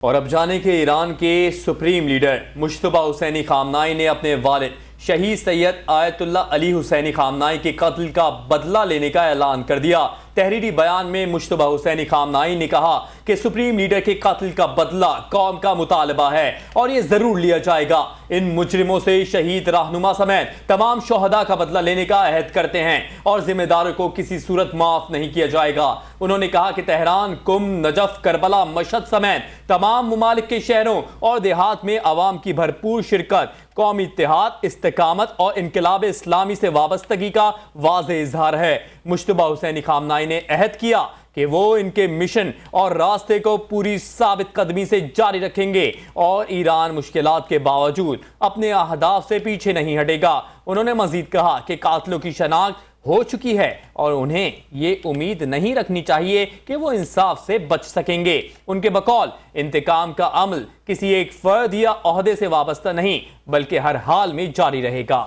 और अब जाने के ईरान के supreme leader Mojtaba Hosseini Khamenei ने अपने वालिद शहीद Sayyid Ayatollah Ali Hosseini Khamenei के कत्ल का बदला लेने का ऐलान कर दिया। तहरीरी बयान में मुश्तबा हुसैनी खामनाई ने कहा कि सुप्रीम लीडर के कत्ल का बदला कौम का मुतालबा है और ये जरूर लिया जाएगा। इन मुजरिमों से शहीद रहनुमा समेत तमाम शोहदा का बदला लेने का अहद करते हैं और जिम्मेदारों को किसी सूरत माफ नहीं किया जाएगा। उन्होंने कहा कि तेहरान, कुम, नजफ, करबला, मशहद समेत तमाम मुमालिक के शहरों और देहात में अवाम की भरपूर शिरकत कौमी इत्तेहाद, इस्तेकामत और इनकलाब इस्लामी से वाबस्तगी का वाज़ेह इजहार है। मुश्तबा हुसैनी खामनाई ने अहद किया कि वो इनके मिशन और रास्ते को पूरी साबित कदमी से जारी रखेंगे और ईरान मुश्किलात के बावजूद अपने अहदाफ से पीछे नहीं हटेगा। उन्होंने मजीद कहा कि कातिलों की शनाख्त हो चुकी है और उन्हें ये उम्मीद नहीं रखनी चाहिए कि वो इंसाफ से बच सकेंगे। उनके बकौल इंतकाम का अमल किसी एक फर्द या ओहदे से वाबस्ता नहीं बल्कि हर हाल में जारी रहेगा।